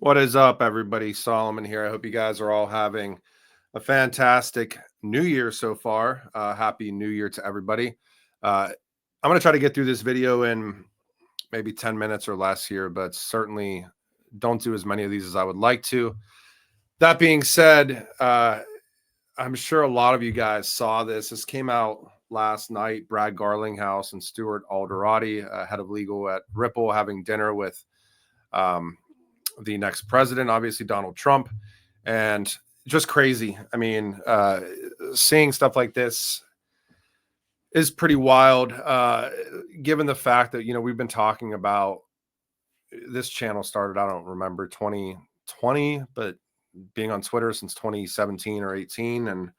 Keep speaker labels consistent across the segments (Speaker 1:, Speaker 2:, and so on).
Speaker 1: What is up, everybody? Solomon here. I hope you guys are all having a fantastic new year so far. Happy New Year to everybody. I'm going to try to get through this video in maybe 10 minutes or less here, but certainly don't do as many of these as I would like to. That being said, I'm sure a lot of you guys saw this. This came out last night. Brad Garlinghouse and Stuart Alderati, head of legal at Ripple, having dinner with the next president, obviously Donald Trump, and just crazy. I mean, seeing stuff like this is pretty wild, given the fact that, we've been talking about this channel started, I don't remember, 2020, but being on Twitter since 2017 or 18, and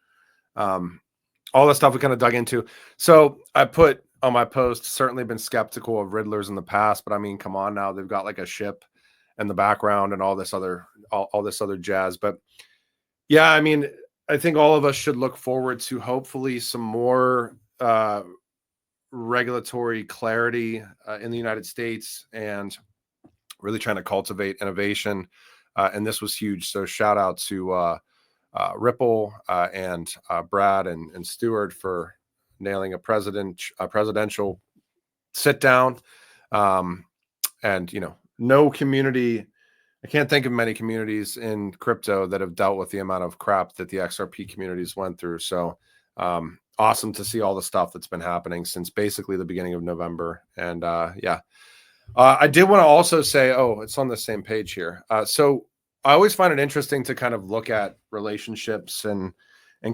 Speaker 1: all the stuff we kind of dug into. So I put on my post, certainly been skeptical of Riddlers in the past, but I mean, come on now, they've got like a ship in the background and all this other jazz. But yeah, I mean, I think all of us should look forward to hopefully some more regulatory clarity in the United States and really trying to cultivate innovation. And this was huge. So shout out to Ripple and Brad and Stuart for nailing a presidential sit down. And, no community, I can't think of many communities in crypto that have dealt with the amount of crap that the XRP communities went through. So awesome to see all the stuff that's been happening since basically the beginning of November. And yeah, I did want to also say, it's on the same page here. So I always find it interesting to kind of look at relationships and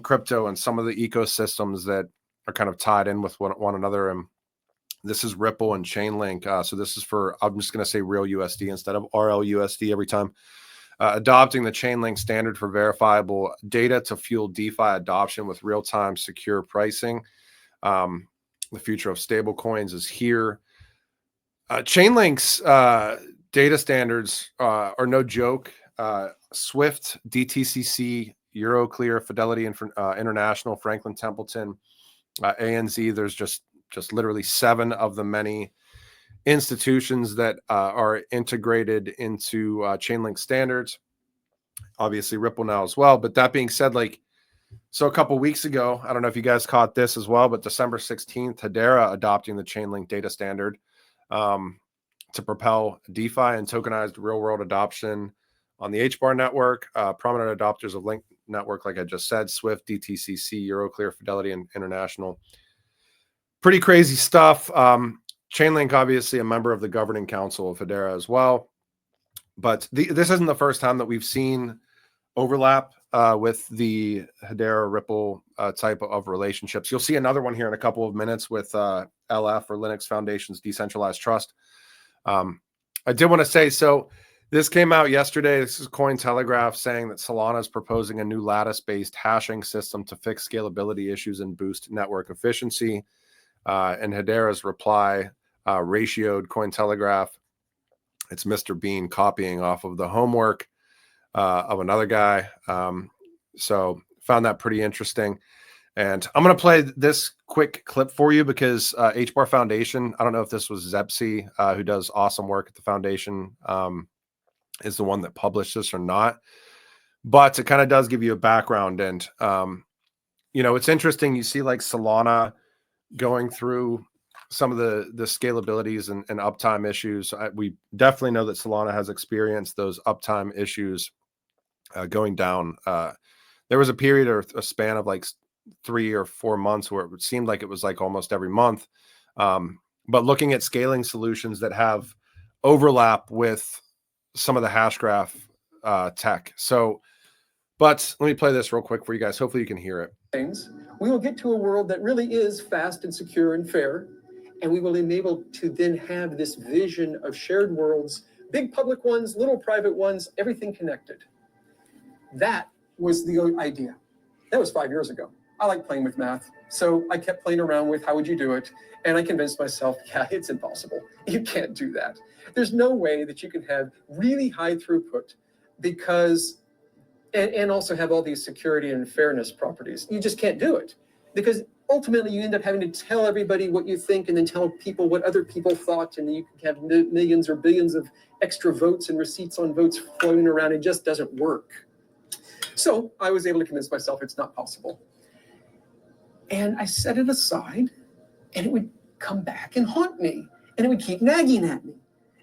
Speaker 1: crypto and some of the ecosystems that are kind of tied in with one another. And this is Ripple and Chainlink. So this is for, I'm just going to say real USD instead of RLUSD every time. Adopting the Chainlink standard for verifiable data to fuel DeFi adoption with real-time secure pricing. The future of stable coins is here. Chainlink's data standards are no joke. Swift, DTCC, Euroclear, Fidelity International, Franklin Templeton, ANZ. There's just literally 7 of the many institutions that are integrated into Chainlink standards. Obviously Ripple now as well. But that being said, so a couple weeks ago, I don't know if you guys caught this as well, but December 16th, Hedera adopting the Chainlink data standard to propel DeFi and tokenized real-world adoption on the HBAR network. Prominent adopters of Link network, like I just said, Swift, DTCC, Euroclear, Fidelity, and International. Pretty crazy stuff. Chainlink, obviously a member of the governing council of Hedera as well. But this isn't the first time that we've seen overlap with the Hedera Ripple type of relationships. You'll see another one here in a couple of minutes with LF, or Linux Foundation's Decentralized Trust. I did want to say, so this came out yesterday. This is Cointelegraph saying that Solana is proposing a new lattice-based hashing system to fix scalability issues and boost network efficiency. And Hedera's reply ratioed Cointelegraph. It's Mr. Bean copying off of the homework of another guy. So found that pretty interesting. And I'm going to play this quick clip for you because HBAR Foundation, I don't know if this was Zepsi, who does awesome work at the foundation, is the one that published this or not. But it kind of does give you a background. And, it's interesting. You see like Solana going through some of the scalabilities and uptime issues. We definitely know that Solana has experienced those uptime issues going down. There was a period or a span of like 3 or 4 months where it seemed like it was like almost every month. But looking at scaling solutions that have overlap with some of the hashgraph tech. But let me play this real quick for you guys. Hopefully you can hear it.
Speaker 2: We will get to a world that really is fast and secure and fair, and we will enable to then have this vision of shared worlds, big public ones, little private ones, everything connected. That was the idea. That was 5 years ago. I like playing with math, so I kept playing around with how would you do it, and I convinced myself, yeah, it's impossible. You can't do that. There's no way that you can have really high throughput because and also have all these security and fairness properties. You just can't do it because ultimately you end up having to tell everybody what you think and then tell people what other people thought, and then you can have millions or billions of extra votes and receipts on votes floating around. It just doesn't work. So I was able to convince myself it's not possible. And I set it aside, and it would come back and haunt me, and it would keep nagging at me.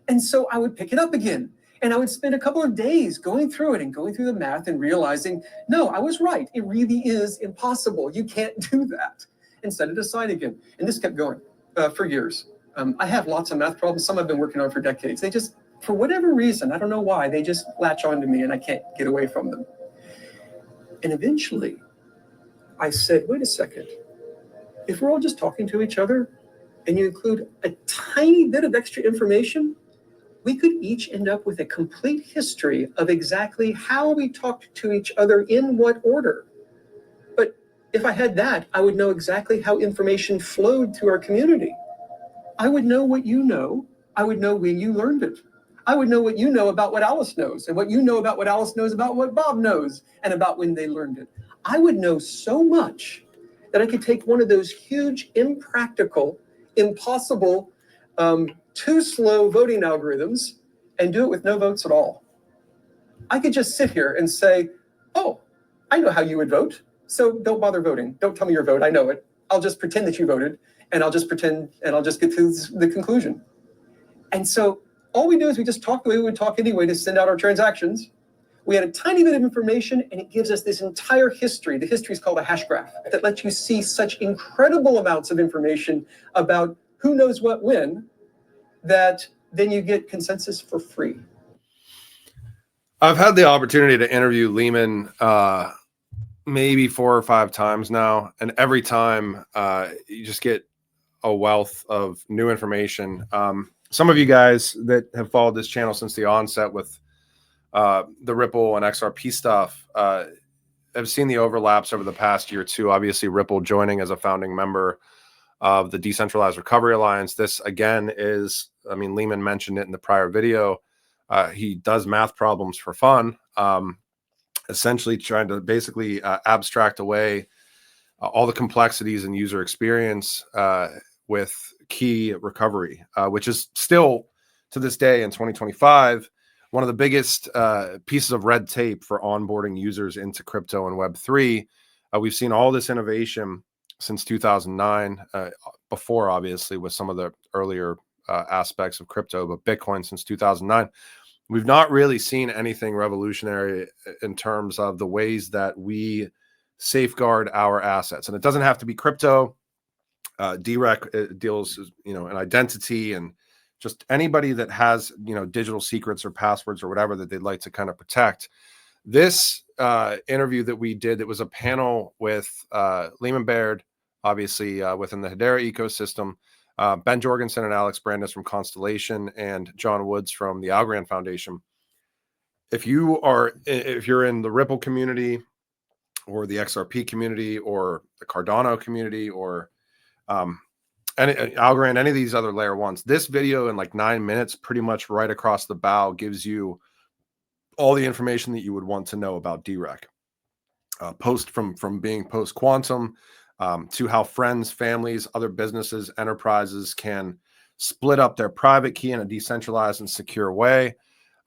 Speaker 2: And so I would pick it up again, and I would spend a couple of days going through it and going through the math and realizing, no, I was right. It really is impossible. You can't do that. And set it aside again. And this kept going for years. I have lots of math problems. Some I've been working on for decades. They just, for whatever reason, I don't know why, they just latch onto me and I can't get away from them. And eventually I said, wait a second. If we're all just talking to each other and you include a tiny bit of extra information, we could each end up with a complete history of exactly how we talked to each other in what order. But if I had that, I would know exactly how information flowed through our community. I would know what you know. I would know when you learned it. I would know what you know about what Alice knows, and what you know about what Alice knows about what Bob knows, and about when they learned it. I would know so much that I could take one of those huge, impractical, impossible, too slow voting algorithms and do it with no votes at all. I could just sit here and say, oh, I know how you would vote, so don't bother voting. Don't tell me your vote, I know it. I'll just pretend that you voted, and I'll just pretend, and I'll just get to the conclusion. And so all we do is we just talk the way we would talk anyway to send out our transactions. We had a tiny bit of information, and it gives us this entire history. The history is called a hash graph that lets you see such incredible amounts of information about who knows what when, that then you get consensus for free.
Speaker 1: I've had the opportunity to interview Lehman maybe 4 or 5 times now, and every time you just get a wealth of new information. Some of you guys that have followed this channel since the onset with the Ripple and XRP stuff have seen the overlaps over the past year too. Obviously, Ripple joining as a founding member of the Decentralized Recovery Alliance. This again is, I mean, Lehman mentioned it in the prior video. He does math problems for fun, essentially trying to basically abstract away all the complexities and user experience with key recovery, which is still to this day in 2025, one of the biggest pieces of red tape for onboarding users into crypto and Web3. We've seen all this innovation since 2009, before obviously with some of the earlier aspects of crypto, but Bitcoin since 2009. We've not really seen anything revolutionary in terms of the ways that we safeguard our assets. And it doesn't have to be crypto. DREC deals, in identity, and just anybody that has, digital secrets or passwords or whatever that they'd like to kind of protect. This interview that we did, it was a panel with Lehman Baird, obviously within the Hedera ecosystem, Ben Jorgensen and Alex Brandis from Constellation, and John Woods from the Algorand Foundation. If you're in the Ripple community or the XRP community or the Cardano community or Algorand, any of these other layer ones, this video in like 9 minutes, pretty much right across the bow, gives you all the information that you would want to know about DREC. From being post quantum to how friends, families, other businesses, enterprises can split up their private key in a decentralized and secure way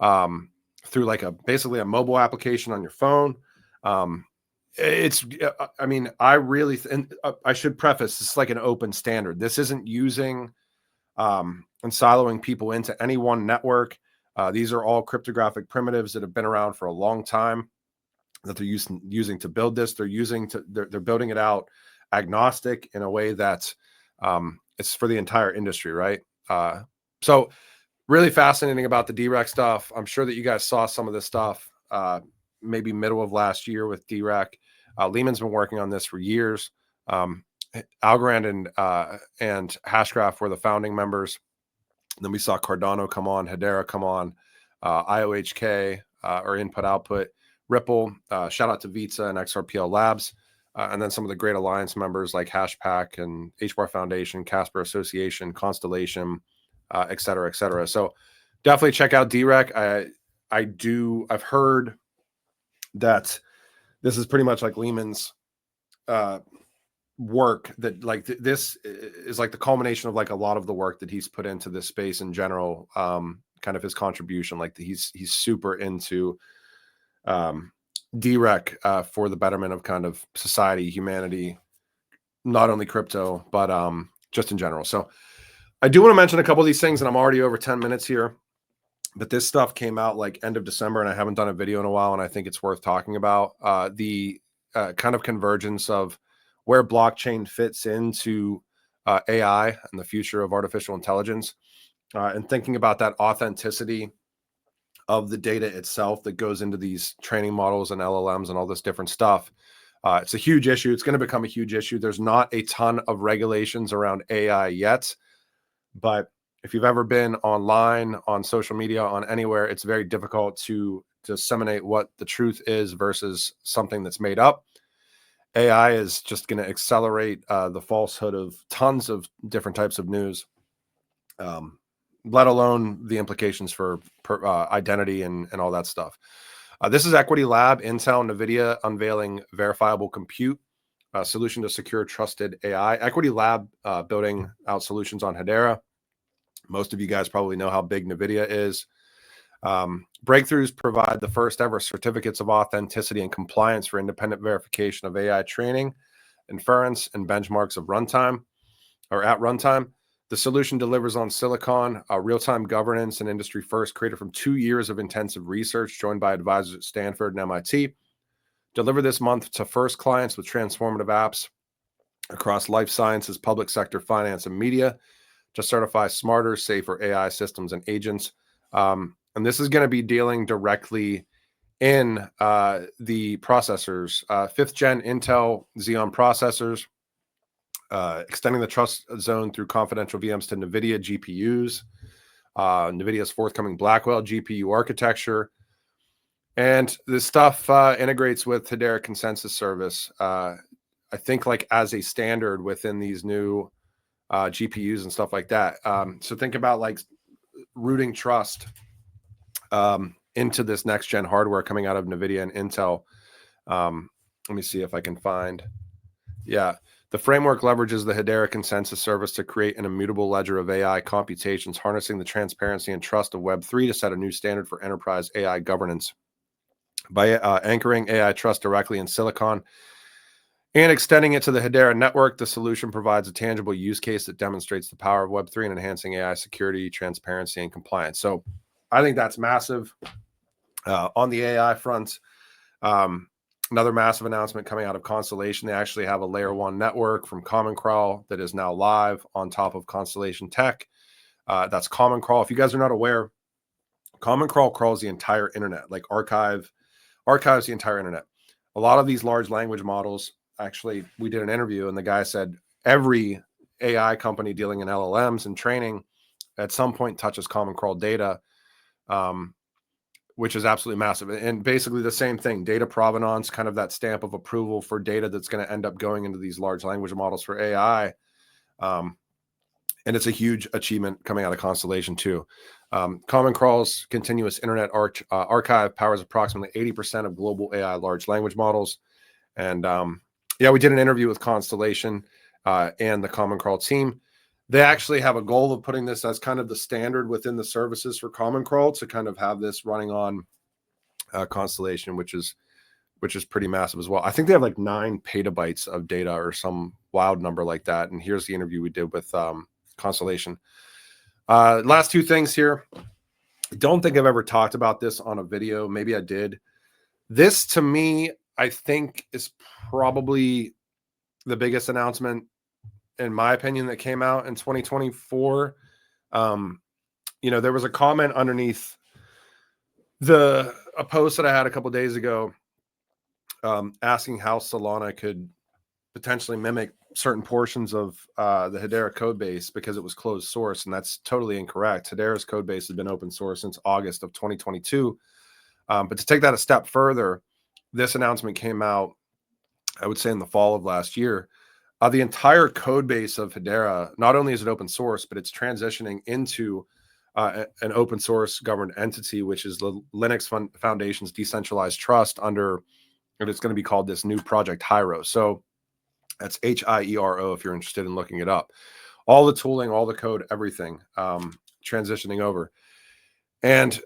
Speaker 1: through like basically a mobile application on your phone. I really, I should preface, this is like an open standard. This isn't using and siloing people into any one network. These are all cryptographic primitives that have been around for a long time that they're using to build this. They're building it out agnostic in a way that it's for the entire industry, right? So really fascinating about the DREC stuff. I'm sure that you guys saw some of this stuff maybe middle of last year with DREC. Lehman's been working on this for years. Algorand and hashgraph were the founding members. Then we saw Cardano come on, Hedera come on, IOHK or input output, Ripple, shout out to Visa and XRPL Labs, and then some of the great alliance members like Hashpack and HBAR Foundation, Casper Association, Constellation, et cetera, et cetera. So definitely check out DREC. I've heard that this is pretty much like Lehman's work that like this is like the culmination of like a lot of the work that he's put into this space in general, kind of his contribution. Like he's super into DREC for the betterment of kind of society, humanity, not only crypto, but just in general. So I do want to mention a couple of these things, and I'm already over 10 minutes here, but this stuff came out like end of December, and I haven't done a video in a while, and I think it's worth talking about the kind of convergence of where blockchain fits into AI and the future of artificial intelligence, and thinking about that authenticity of the data itself that goes into these training models and LLMs and all this different stuff. It's a huge issue. It's going to become a huge issue. There's not a ton of regulations around AI yet, but if you've ever been online, on social media, on anywhere, it's very difficult to disseminate what the truth is versus something that's made up. AI is just going to accelerate the falsehood of tons of different types of news, let alone the implications for identity and all that stuff. This is Equity Lab, Intel, Nvidia unveiling verifiable compute, solution to secure trusted AI. Equity Lab building out solutions on Hedera. Most of you guys probably know how big Nvidia is. Breakthroughs provide the first ever certificates of authenticity and compliance for independent verification of AI training, inference, and benchmarks of runtime or at runtime. The solution delivers on silicon, real-time governance, and industry first, created from 2 years of intensive research, joined by advisors at Stanford and MIT. Deliver this month to first clients with transformative apps across life sciences, public sector, finance, and media to certify smarter, safer AI systems and agents. And this is going to be dealing directly in the processors, 5th gen Intel Xeon processors, extending the trust zone through confidential VMs to Nvidia GPUs, Nvidia's forthcoming Blackwell GPU architecture. And this stuff integrates with Hedera consensus service, I think like as a standard within these new GPUs and stuff like that. So think about like rooting trust into this next gen hardware coming out of Nvidia and Intel. Let me see if I can find. Yeah. The framework leverages the Hedera consensus service to create an immutable ledger of AI computations, harnessing the transparency and trust of Web3 to set a new standard for enterprise AI governance. By anchoring AI trust directly in silicon and extending it to the Hedera network, the solution provides a tangible use case that demonstrates the power of Web3 and enhancing AI security, transparency, and compliance. So I think that's massive. On the AI front, another massive announcement coming out of Constellation. They actually have a layer 1 network from Common Crawl that is now live on top of Constellation Tech. That's Common Crawl. If you guys are not aware, Common Crawl crawls the entire internet, like archives the entire internet. A lot of these large language models, actually, we did an interview and the guy said every AI company dealing in LLMs and training at some point touches Common Crawl data, which is absolutely massive. And basically the same thing, data provenance, kind of that stamp of approval for data that's going to end up going into these large language models for AI. And it's a huge achievement coming out of Constellation too. Common Crawl's continuous internet archive powers approximately 80% of global AI large language models. And yeah, we did an interview with Constellation and the Common Crawl team. They actually have a goal of putting this as kind of the standard within the services for Common Crawl to kind of have this running on Constellation, which is pretty massive as well. I think they have like 9 petabytes of data or some wild number like that. And here's the interview we did with Constellation. Last 2 things here. I don't think I've ever talked about this on a video. Maybe I did. This to me, I think is probably the biggest announcement, in my opinion, that came out in 2024. You know, there was a comment underneath a post that I had a couple of days ago, asking how Solana could potentially mimic certain portions of the Hedera code base because it was closed source, and that's totally incorrect. Hedera's code base has been open source since August of 2022. But to take that a step further, this announcement came out, I would say, in the fall of last year. The entire code base of Hedera, not only is it open source, but it's transitioning into an open source governed entity, which is the Linux Foundation's decentralized trust under, and it's going to be called this new Project Hyro. So That's HIERO if you're interested in looking it up. All the tooling, all the code, everything transitioning over. And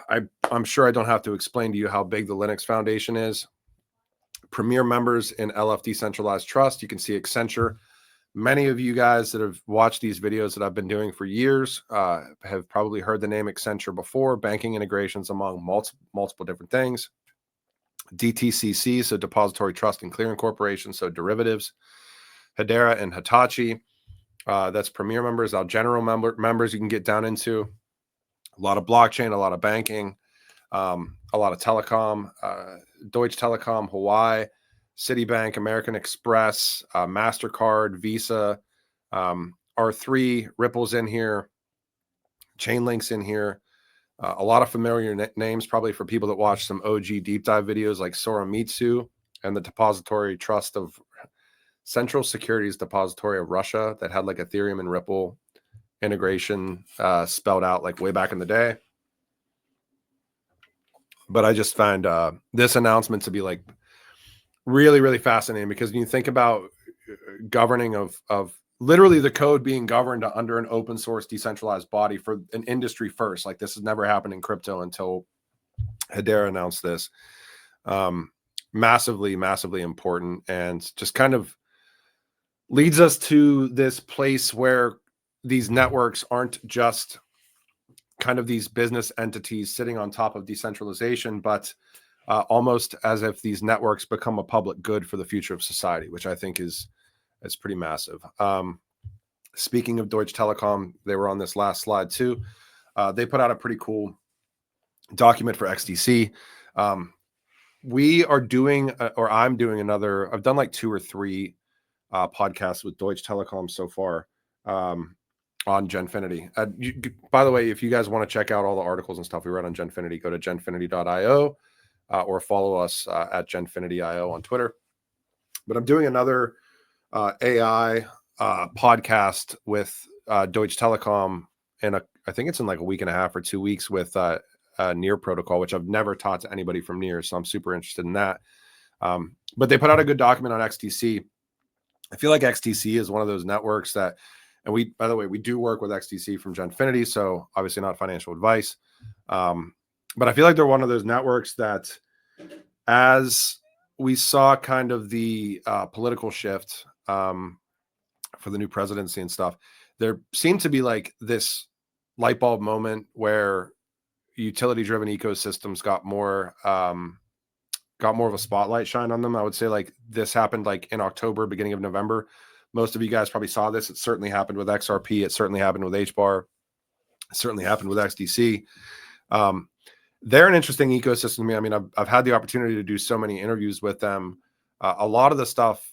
Speaker 1: I'm sure I don't have to explain to you how big the Linux Foundation is. Premier members in LF Decentralized Trust. You can see Accenture. Many of you guys that have watched these videos that I've been doing for years have probably heard the name Accenture before. Banking integrations among multiple different things. DTCC, so Depository Trust and Clearing Corporation, so derivatives. Hedera and Hitachi, that's premier members. Our general members you can get down into. A lot of blockchain, a lot of banking, a lot of telecom, Deutsche Telekom, Hawaii, Citibank, American Express, MasterCard, Visa, R3, Ripple's in here, Chainlink's in here. A lot of familiar names probably for people that watch some OG deep dive videos like Soromitsu and the Depository Trust of Central Securities Depository of Russia that had like Ethereum and Ripple integration spelled out like way back in the day. But I just find this announcement to be like really, really fascinating, because when you think about governing of literally the code being governed under an open source decentralized body for an industry first, like this has never happened in crypto until Hedera announced this. Massively, massively important, and just kind of leads us to this place where these networks aren't just kind of these business entities sitting on top of decentralization, but almost as if these networks become a public good for the future of society, which I think is pretty massive. Speaking of Deutsche Telekom, they were on this last slide too. They put out a pretty cool document for XDC. We are doing, or I'm doing another, I've done like 2 or 3 podcasts with Deutsche Telekom so far on Genfinity. By the way, if you guys want to check out all the articles and stuff we read on Genfinity, go to genfinity.io or follow us at Genfinity.io on Twitter. But I'm doing another AI podcast with Deutsche Telekom I think it's in like a week and a half or 2 weeks with Near Protocol, which I've never taught to anybody from Near, so I'm super interested in that. But they put out a good document on XTC. I feel like XTC is one of those networks that, and we, by the way, we do work with XTC from Genfinity, so obviously not financial advice. But I feel like they're one of those networks that, as we saw kind of the political shift for the new presidency and stuff, there seemed to be like this light bulb moment where utility-driven ecosystems got more of a spotlight shine on them. I would say like this happened like in October, beginning of November. Most of you guys probably saw this. It certainly happened with XRP. It certainly happened with HBAR. It certainly happened with XDC. They're an interesting ecosystem to me. I mean, I've had the opportunity to do so many interviews with them. A lot of the stuff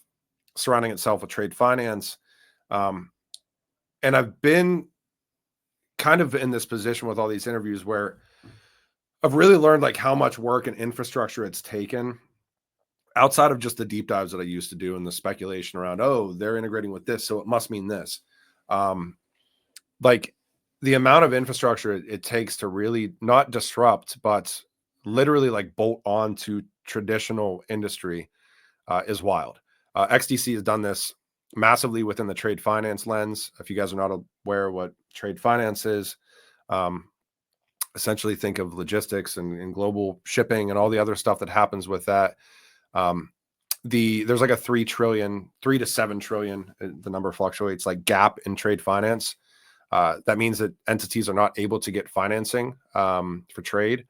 Speaker 1: surrounding itself with trade finance. And I've been kind of in this position with all these interviews where I've really learned like how much work and infrastructure it's taken outside of just the deep dives that I used to do and the speculation around, oh, they're integrating with this, so it must mean this. Like the amount of infrastructure it takes to really not disrupt, but literally like bolt on to traditional industry is wild. XDC has done this massively within the trade finance lens. If you guys are not aware of what trade finance is, essentially think of logistics and global shipping and all the other stuff that happens with that. There's like a 3 to 7 trillion, the number fluctuates, like gap in trade finance. That means that entities are not able to get financing for trade.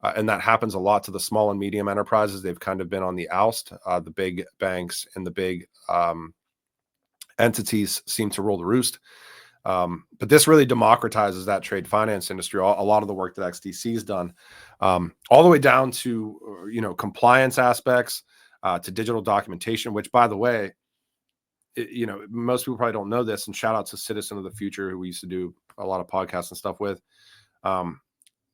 Speaker 1: And that happens a lot to the small and medium enterprises. They've kind of been on the oust. The big banks and the big entities seem to rule the roost. But this really democratizes that trade finance industry. A lot of the work that XDC has done, all the way down to, compliance aspects, to digital documentation, which, by the way, most people probably don't know this, and shout out to Citizen of the Future, who we used to do a lot of podcasts and stuff with.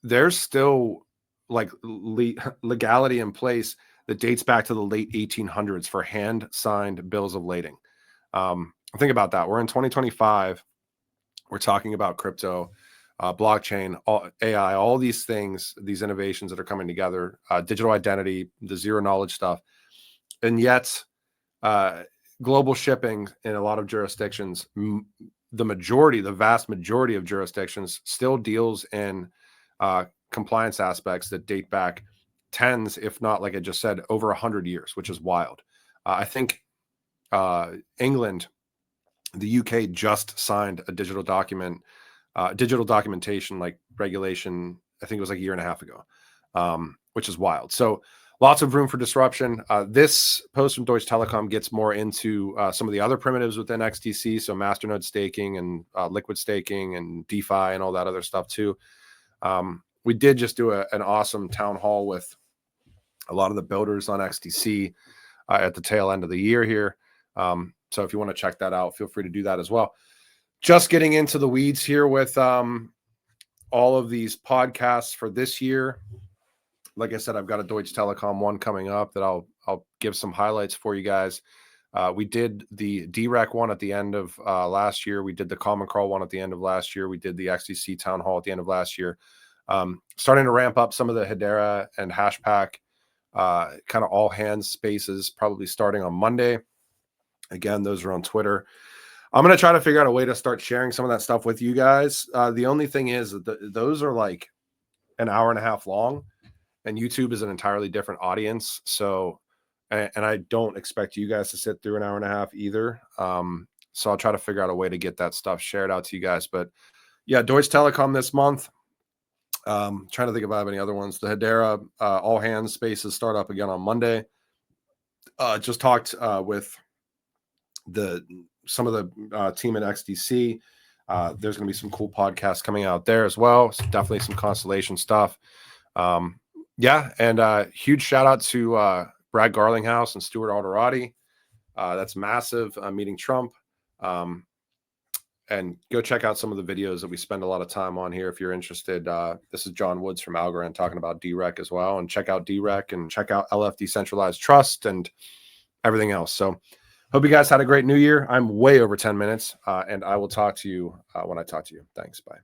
Speaker 1: There's still like legality in place that dates back to the late 1800s for hand signed bills of lading. Think about that. We're in 2025. We're talking about crypto, blockchain, AI, all these things, these innovations that are coming together, digital identity, the zero knowledge stuff. And yet global shipping in a lot of jurisdictions, the vast majority of jurisdictions still deals in compliance aspects that date back tens, if not, like I just said, over 100 years, which is wild. I think England, the UK just signed a digital documentation like regulation. I think it was like a year and a half ago, which is wild. So lots of room for disruption. This post from Deutsche Telekom gets more into some of the other primitives within XDC, so masternode staking and liquid staking and DeFi and all that other stuff too. We did just do an awesome town hall with a lot of the builders on XDC at the tail end of the year here. So if you want to check that out, feel free to do that as well. Just getting into the weeds here with all of these podcasts for this year. Like I said, I've got a Deutsche Telekom one coming up that I'll give some highlights for you guys. We did the DREC one at the end of last year. We did the Common Crawl one at the end of last year. We did the XDC Town Hall at the end of last year. Starting to ramp up some of the Hedera and Hashpack kind of all hands spaces, probably starting on Monday. Again, those are on Twitter. I'm going to try to figure out a way to start sharing some of that stuff with you guys. The only thing is that those are like an hour and a half long, and YouTube is an entirely different audience. So, and I don't expect you guys to sit through an hour and a half either. So I'll try to figure out a way to get that stuff shared out to you guys. But yeah, Deutsche Telekom this month. Trying to think about any other ones. The Hedera all hands spaces start up again on Monday. Just talked with some of the team at XDC. There's going to be some cool podcasts coming out there as well. So definitely some Constellation stuff. Yeah, and huge shout out to Brad Garlinghouse and Stuart Alderati. That's massive. Meeting Trump. And go check out some of the videos that we spend a lot of time on here if you're interested. This is John Woods from Algorand talking about DREC as well. And check out DREC and check out LF Decentralized Trust and everything else. So hope you guys had a great new year. I'm way over 10 minutes, and I will talk to you when I talk to you. Thanks. Bye.